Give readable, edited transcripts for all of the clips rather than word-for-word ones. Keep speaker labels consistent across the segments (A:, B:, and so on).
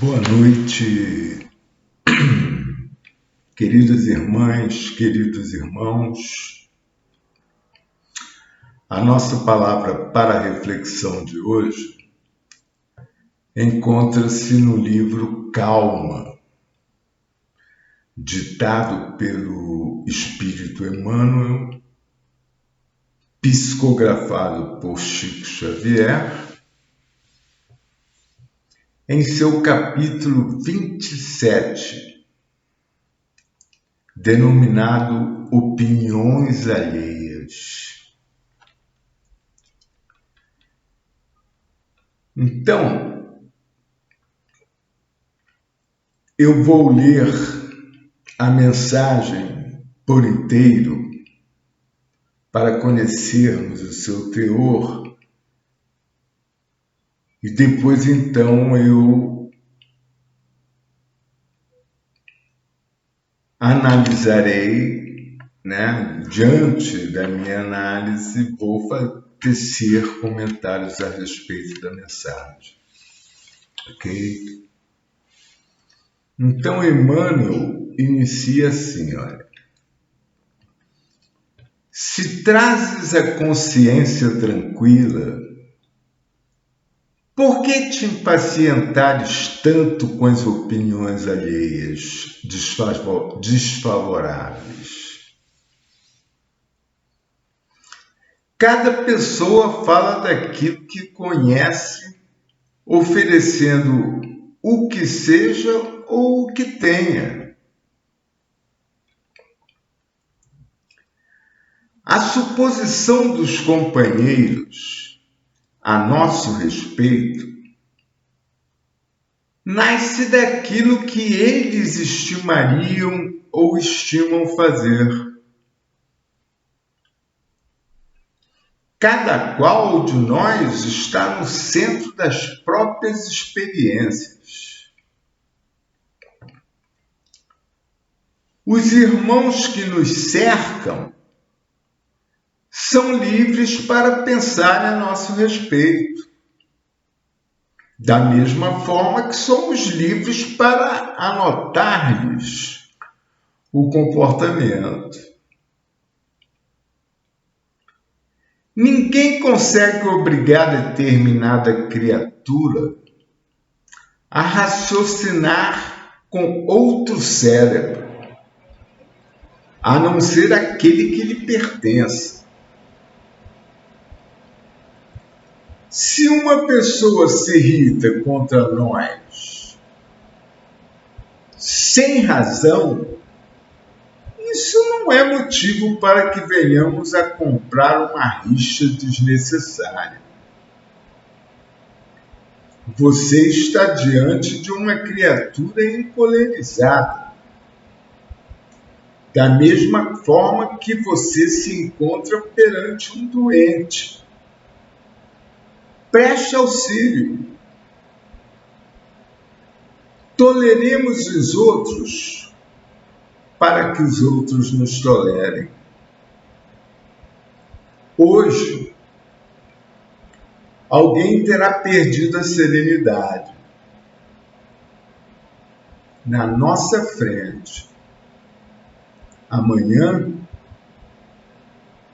A: Boa noite, queridas irmãs, queridos irmãos. A nossa palavra para a reflexão de hoje encontra-se no livro Calma, ditado pelo Espírito Emmanuel, psicografado por Chico Xavier, em seu capítulo 27, denominado Opiniões Alheias. Então, eu vou ler a mensagem por inteiro para conhecermos o seu teor e depois então eu analisarei, diante da minha análise, vou tecer comentários a respeito da mensagem. Ok? Então, Emmanuel inicia assim, olha. Se trazes a consciência tranquila, por que te impacientares tanto com as opiniões alheias desfavoráveis? Cada pessoa fala daquilo que conhece, oferecendo o que seja ou o que tenha. A suposição dos companheiros a nosso respeito nasce daquilo que eles estimariam ou estimam fazer. Cada qual de nós está no centro das próprias experiências. Os irmãos que nos cercam são livres para pensar a nosso respeito, da mesma forma que somos livres para anotar-lhes o comportamento. Ninguém consegue obrigar determinada criatura a raciocinar com outro cérebro, a não ser aquele que lhe pertence. Se uma pessoa se irrita contra nós sem razão, isso não é motivo para que venhamos a comprar uma rixa desnecessária. Você está diante de uma criatura encolerizada, da mesma forma que você se encontra perante um doente. Preste auxílio. Toleremos os outros para que os outros nos tolerem. Hoje, alguém terá perdido a serenidade. Na nossa frente. Amanhã,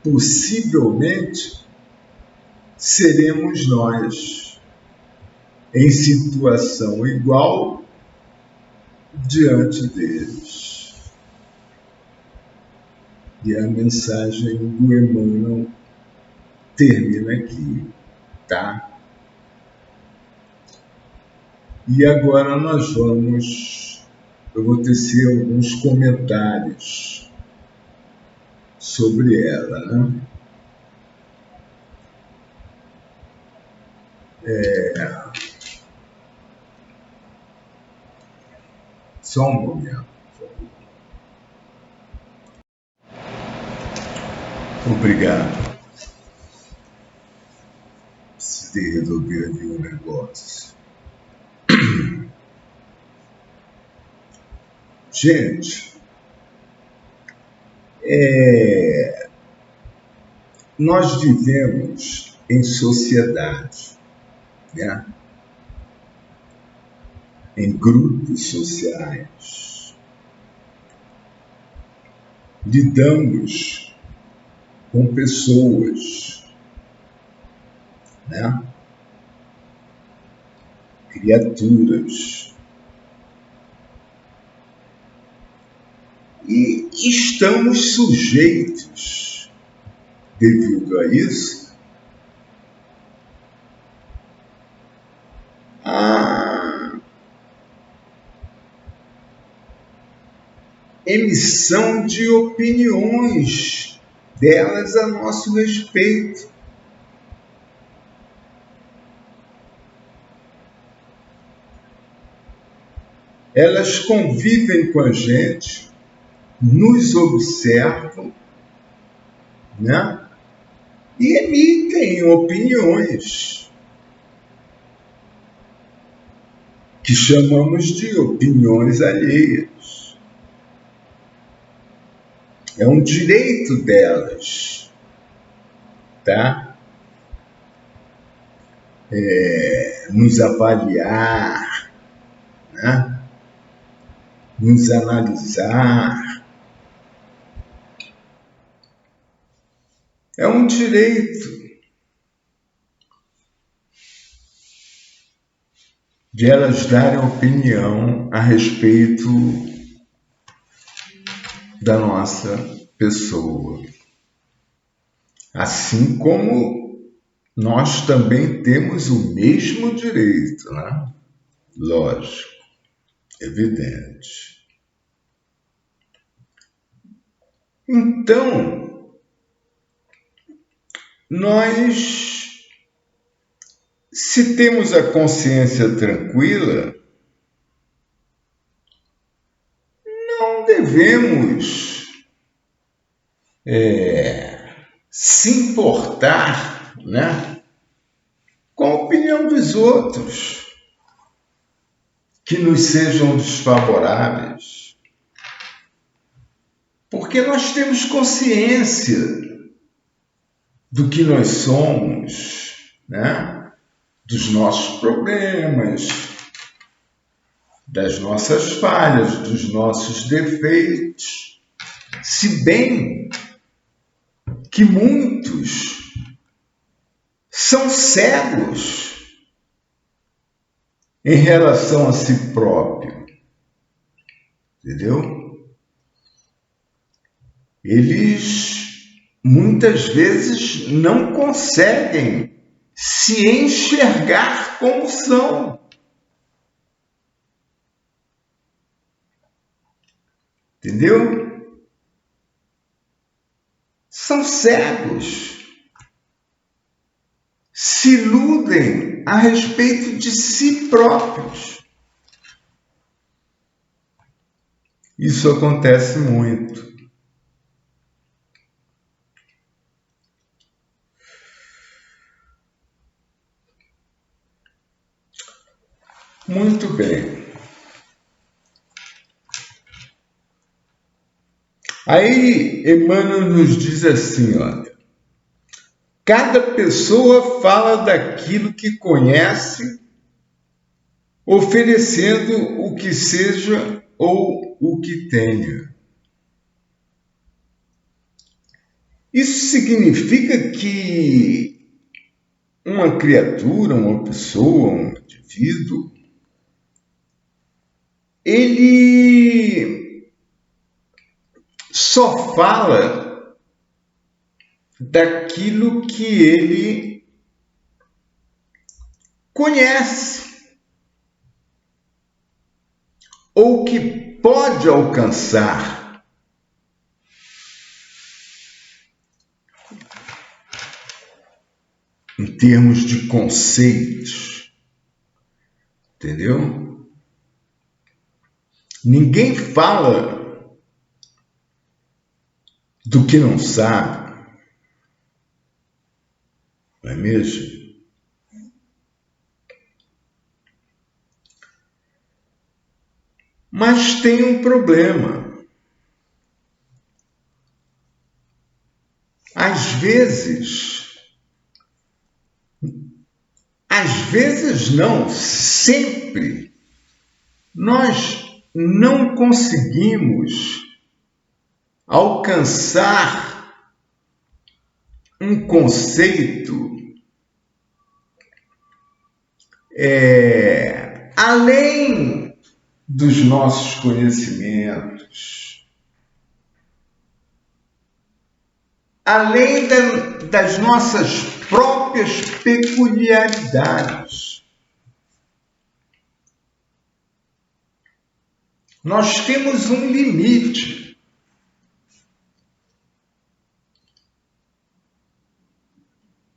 A: possivelmente, seremos nós, em situação igual, diante deles. E a mensagem do Emmanuel termina aqui, tá? E agora eu vou tecer alguns comentários sobre ela, né? Só um momento, por favor. Obrigado. Precisei resolver ali um negócio. Gente, nós vivemos em sociedade, né? em grupos sociais, lidamos com pessoas, né? Criaturas. E estamos sujeitos, devido a isso, a emissão de opiniões delas a nosso respeito. Elas convivem com a gente, nos observam, né? E emitem opiniões que chamamos de opiniões alheias. É um direito delas, tá? Nos avaliar, né? Nos analisar. É um direito de elas darem opinião a respeito da nossa pessoa. Assim como nós também temos o mesmo direito, né? Lógico, evidente. Então, nós, se temos a consciência tranquila, não devemos se importar, né, com a opinião dos outros que nos sejam desfavoráveis. Porque nós temos consciência do que nós somos, né? Dos nossos problemas, das nossas falhas, dos nossos defeitos. Se bem que muitos são cegos em relação a si próprio, entendeu? Eles muitas vezes não conseguem se enxergar como são. Entendeu? São cegos. Se iludem a respeito de si próprios. Isso acontece muito. Muito bem. Aí Emmanuel nos diz assim, olha, cada pessoa fala daquilo que conhece, oferecendo o que seja ou o que tenha. Isso significa que uma criatura, uma pessoa, um indivíduo, ele só fala daquilo que ele conhece ou que pode alcançar. Em termos de conceitos, entendeu? Ninguém fala do que não sabe, não é mesmo? Mas tem um problema. Às vezes não, sempre, nós não conseguimos alcançar um conceito além dos nossos conhecimentos, além das nossas próprias peculiaridades. Nós temos um limite.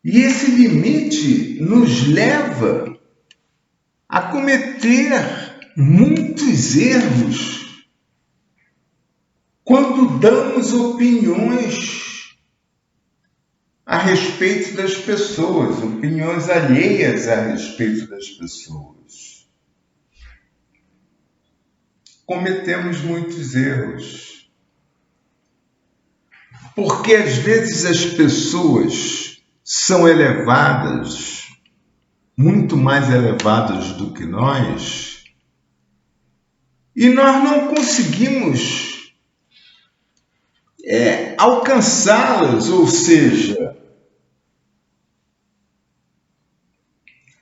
A: E esse limite nos leva a cometer muitos erros quando damos opiniões a respeito das pessoas, opiniões alheias a respeito das pessoas. Cometemos muitos erros. Porque às vezes as pessoas são elevadas, muito mais elevadas do que nós, e nós não conseguimos alcançá-las, ou seja,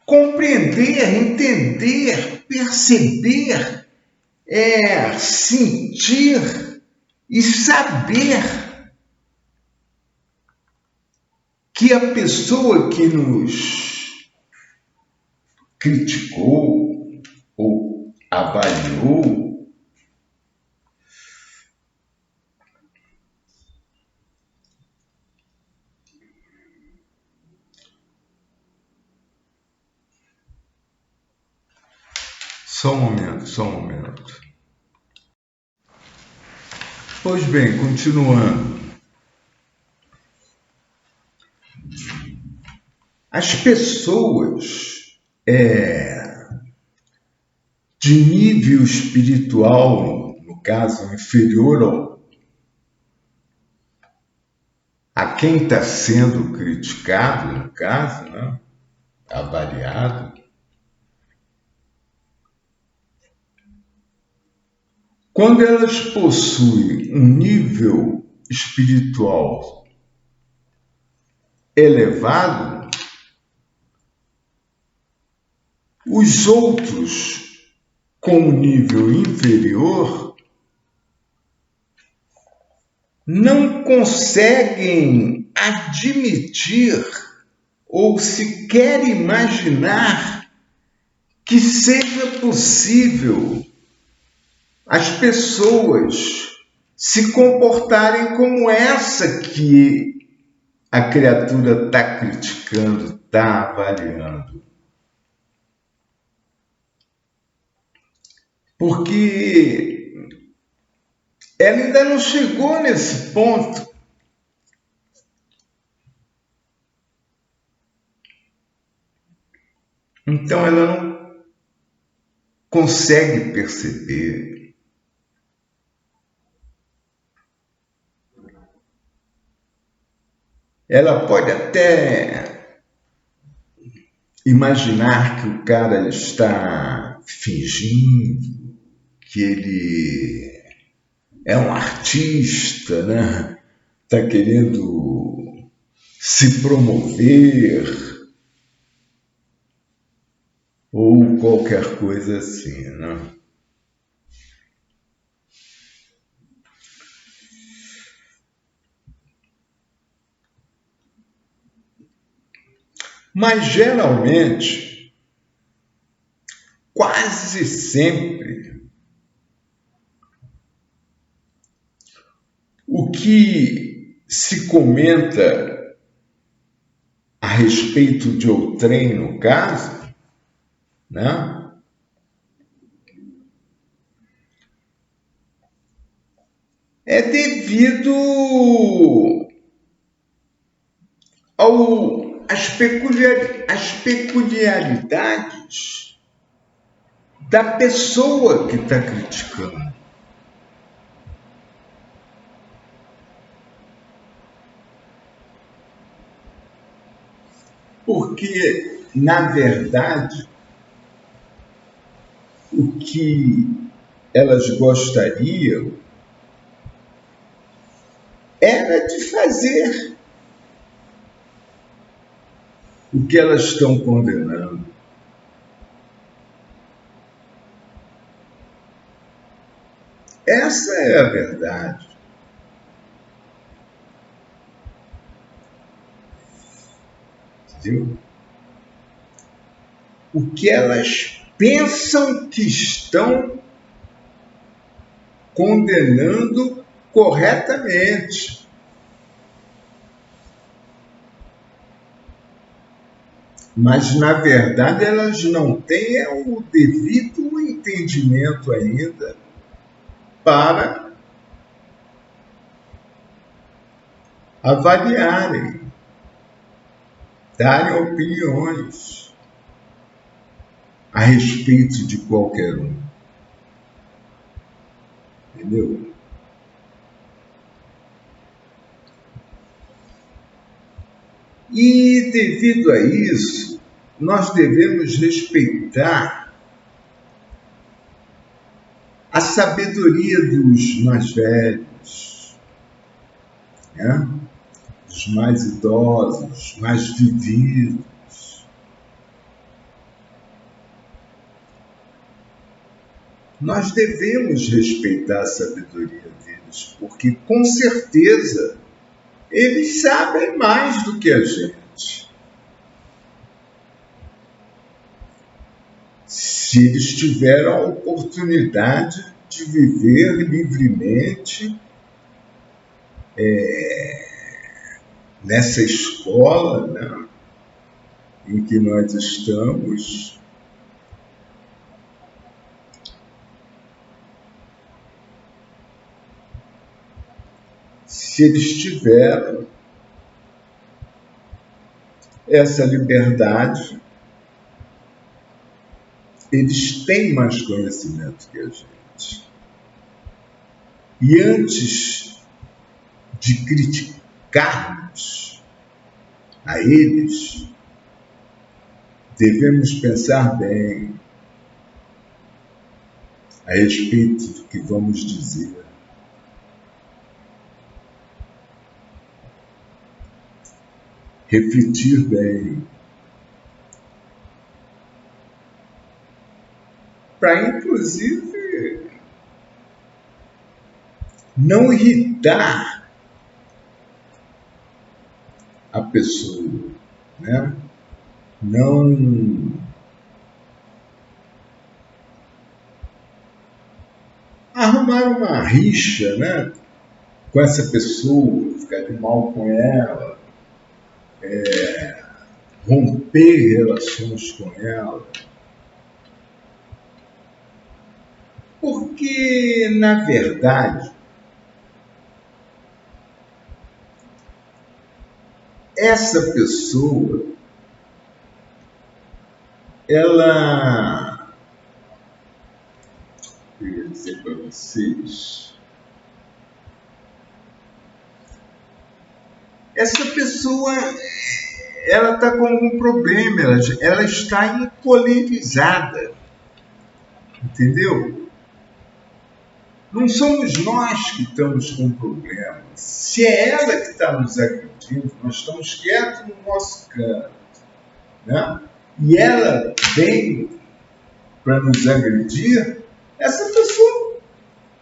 A: compreender, entender, perceber, sentir e saber que a pessoa que nos criticou ou avaliou Só um momento. Pois bem, continuando. As pessoas de nível espiritual, no caso, inferior a quem está sendo criticado, no caso, né? Avaliado, quando elas possuem um nível espiritual elevado, os outros com um nível inferior não conseguem admitir ou sequer imaginar que seja possível as pessoas se comportarem como essa que a criatura está criticando, está avaliando. Porque ela ainda não chegou nesse ponto. Então ela não consegue perceber. Ela pode até imaginar que o cara está fingindo, que ele é um artista, né? Está querendo se promover ou qualquer coisa assim, né? Mas geralmente, quase sempre, o que se comenta a respeito de outrem, no caso, né? É devido às peculiaridades da pessoa que está criticando. Porque, na verdade, o que elas gostariam era de fazer o que elas estão condenando. Essa é a verdade. Entendeu? O que elas pensam que estão condenando corretamente. Mas, na verdade, elas não têm o devido entendimento ainda para avaliarem, darem opiniões a respeito de qualquer um. Entendeu? E, devido a isso, nós devemos respeitar a sabedoria dos mais velhos, né? Dos mais idosos, mais vividos. Nós devemos respeitar a sabedoria deles, porque, com certeza, eles sabem mais do que a gente. Se eles tiveram a oportunidade de viver livremente nessa escola, né, em que nós estamos, se eles tiveram essa liberdade, eles têm mais conhecimento que a gente. E antes de criticarmos a eles, devemos pensar bem a respeito do que vamos dizer. Refletir bem, para, inclusive, não irritar a pessoa, né? Não arrumar uma rixa, né, com essa pessoa, ficar de mal com ela, romper relações com ela. Porque, na verdade, essa pessoa, ela, eu ia dizer para vocês, essa pessoa, ela está com algum problema, ela está encolerizada, entendeu? Não somos nós que estamos com problema. Se é ela que está nos agredindo, nós estamos quietos no nosso canto, né? E ela vem para nos agredir, essa pessoa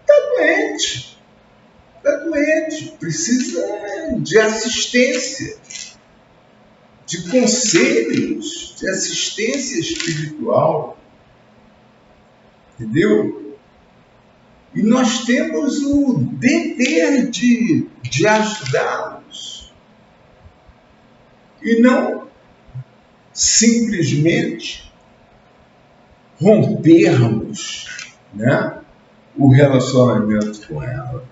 A: está doente, precisa de assistência, de conselhos, de assistência espiritual, entendeu? E nós temos o dever de ajudá-los. E não simplesmente rompermos, né, o relacionamento com ela.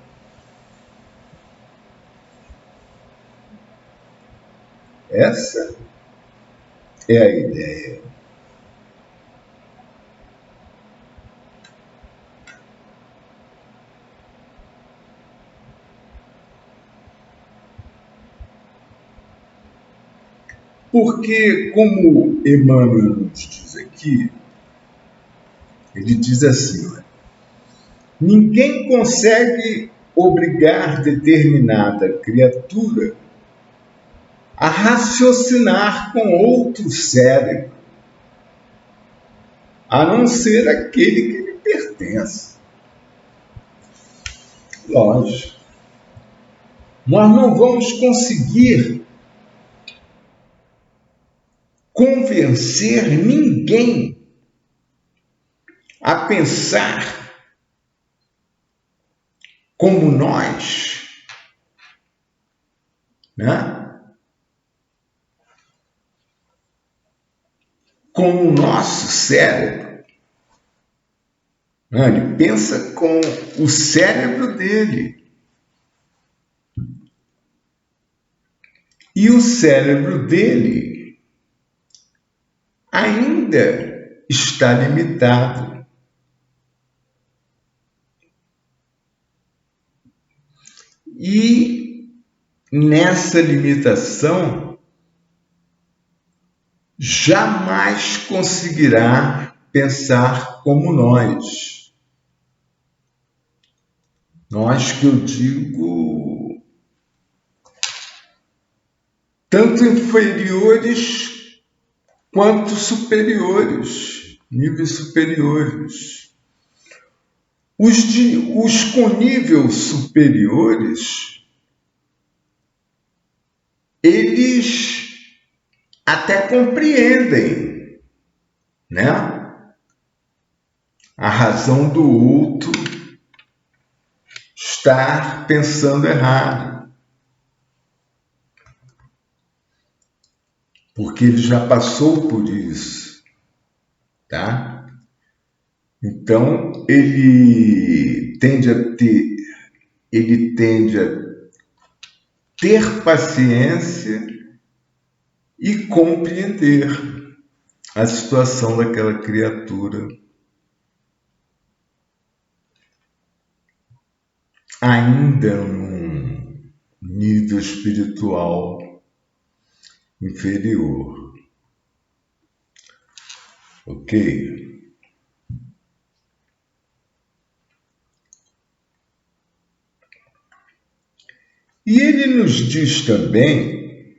A: Essa é a ideia. Porque, como Emmanuel nos diz aqui, Ele diz assim: olha, ninguém consegue obrigar determinada criatura a raciocinar com outro cérebro, a não ser aquele que lhe pertence. Lógico. Nós não vamos conseguir convencer ninguém a pensar como nós, né? Com o nosso cérebro. Ele pensa com o cérebro dele. E o cérebro dele ainda está limitado. E nessa limitação, jamais conseguirá pensar como nós. Nós que eu digo, tanto inferiores quanto superiores, níveis superiores. Os com níveis superiores, eles até compreendem, né? A razão do outro estar pensando errado. Porque ele já passou por isso, tá? Então, ele tende a ter paciência e compreender a situação daquela criatura ainda num nível espiritual inferior. Ok? E ele nos diz também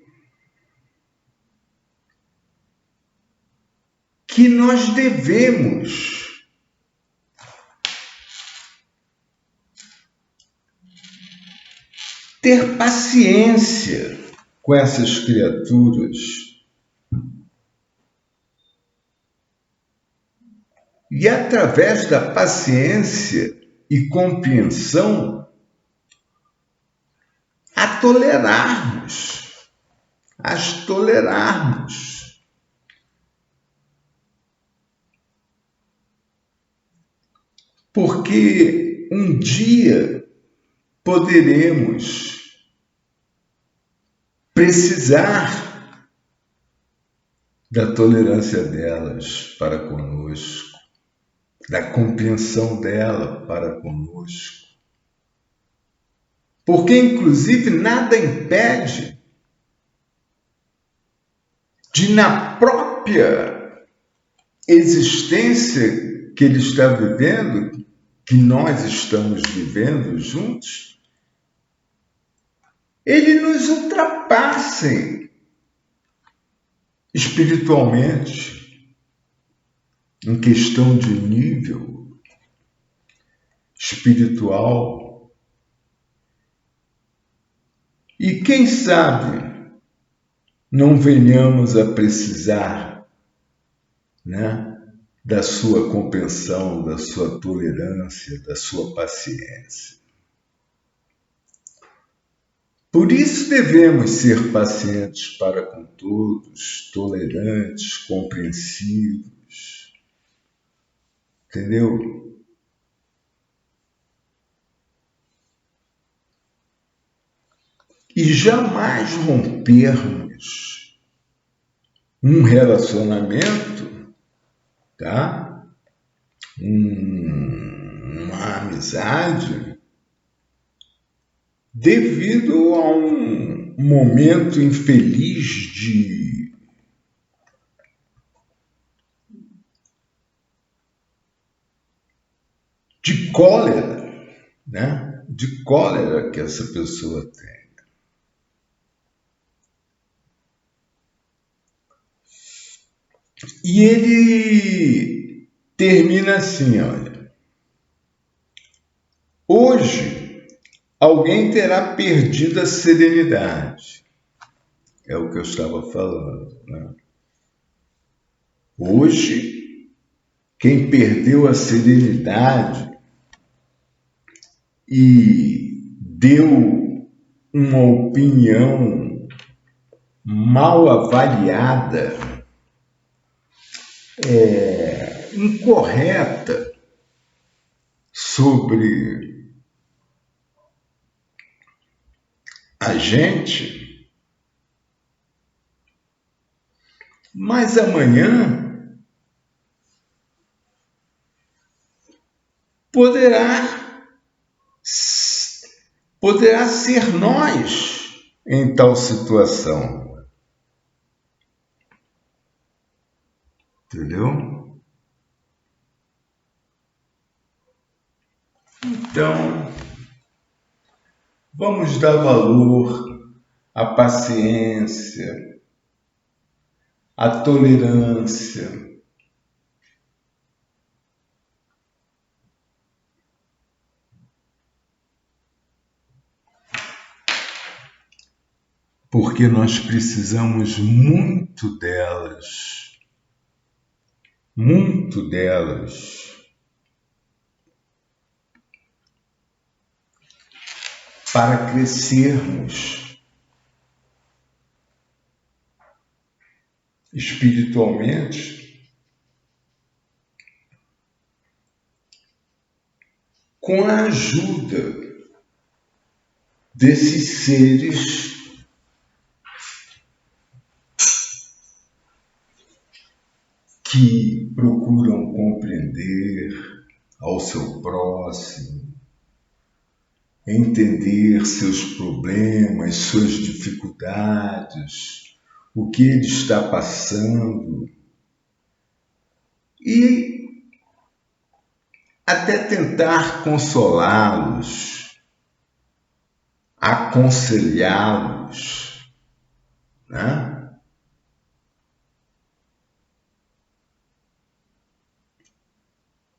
A: que nós devemos ter paciência com essas criaturas e, através da paciência e compreensão, as tolerarmos. Porque um dia poderemos precisar da tolerância delas para conosco, da compreensão dela para conosco. Porque, inclusive, nada impede de, na própria existência que ele está vivendo, que nós estamos vivendo juntos, ele nos ultrapasse espiritualmente, em questão de nível espiritual. E quem sabe não venhamos a precisar, né, da sua compreensão, da sua tolerância, da sua paciência. Por isso devemos ser pacientes para com todos, tolerantes, compreensivos. Entendeu? E jamais rompermos um relacionamento, tá? Uma amizade, devido a um momento infeliz de, de cólera, né? De cólera que essa pessoa tem. E ele termina assim, olha. Hoje, alguém terá perdido a serenidade. É o que eu estava falando, né? Hoje, quem perdeu a serenidade e deu uma opinião mal avaliada, incorreta sobre a gente, mas amanhã poderá ser nós em tal situação. Entendeu? Então, vamos dar valor à paciência, à tolerância, porque nós precisamos muito delas, para crescermos espiritualmente com a ajuda desses seres que procuram compreender ao seu próximo, entender seus problemas, suas dificuldades, o que ele está passando e até tentar consolá-los, aconselhá-los, né?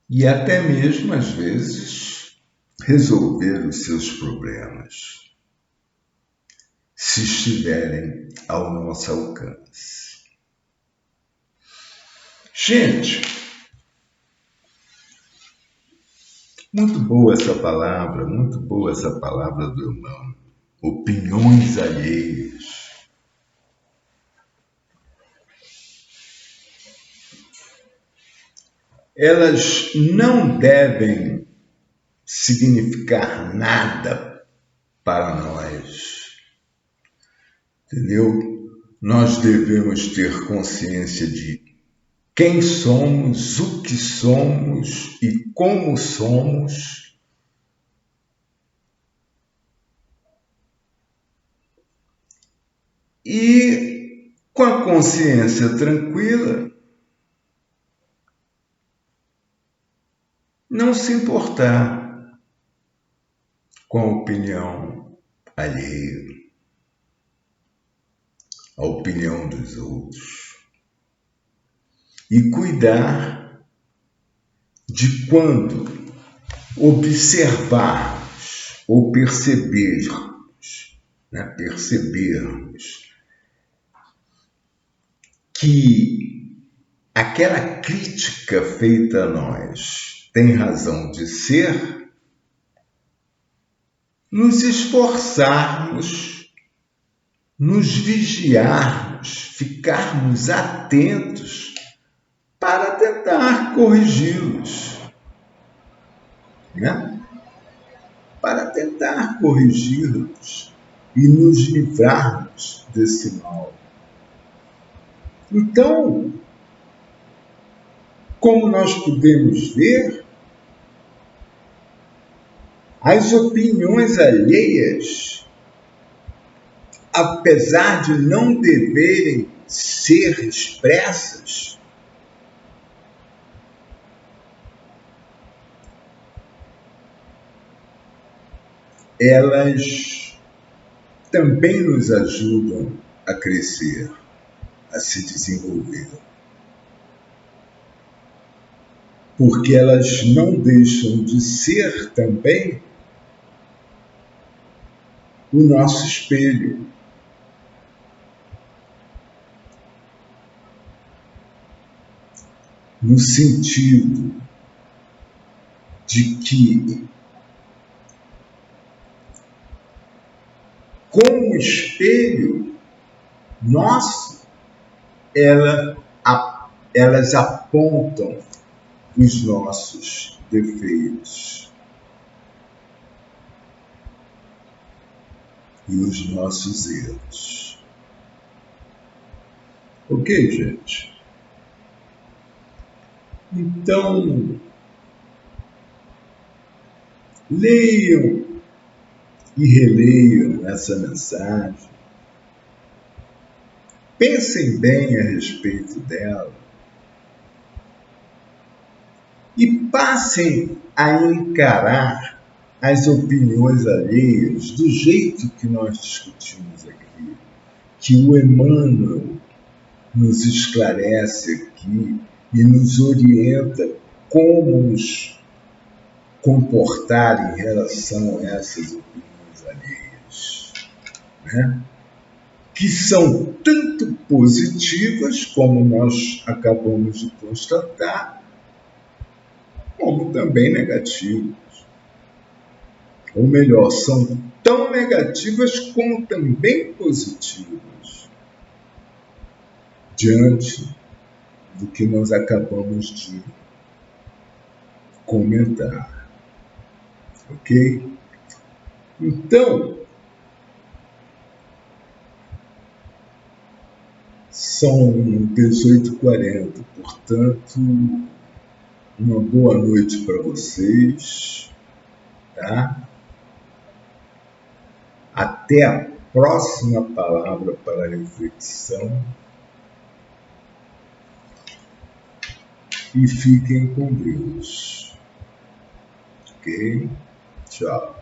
A: E até mesmo, às vezes, resolver os seus problemas, se estiverem ao nosso alcance. Gente, muito boa essa palavra do irmão. Opiniões alheias. Elas não devem significar nada para nós, entendeu? Nós devemos ter consciência de quem somos, o que somos e como somos. E com a consciência tranquila, não se importar com a opinião alheia, a opinião dos outros. E cuidar de quando observarmos ou percebermos que aquela crítica feita a nós tem razão de ser, nos esforçarmos, nos vigiarmos, ficarmos atentos para tentar corrigi-los, né? Para tentar corrigi-los e nos livrarmos desse mal. Então, como nós podemos ver, as opiniões alheias, apesar de não deverem ser expressas, elas também nos ajudam a crescer, a se desenvolver. Porque elas não deixam de ser também o nosso espelho. No sentido de que, como espelho nosso, elas apontam os nossos defeitos e os nossos erros. Ok, gente? Então, leiam e releiam essa mensagem. Pensem bem a respeito dela e passem a encarar as opiniões alheias do jeito que nós discutimos aqui, que o Emmanuel nos esclarece aqui e nos orienta como nos comportar em relação a essas opiniões alheias, né? Que são tanto positivas, como nós acabamos de constatar, como também negativas. Ou melhor, são tão negativas como também positivas, diante do que nós acabamos de comentar. Ok? Então, são 18h40, portanto, uma boa noite para vocês, tá? Até a próxima palavra para reflexão e fiquem com Deus. Ok? Tchau.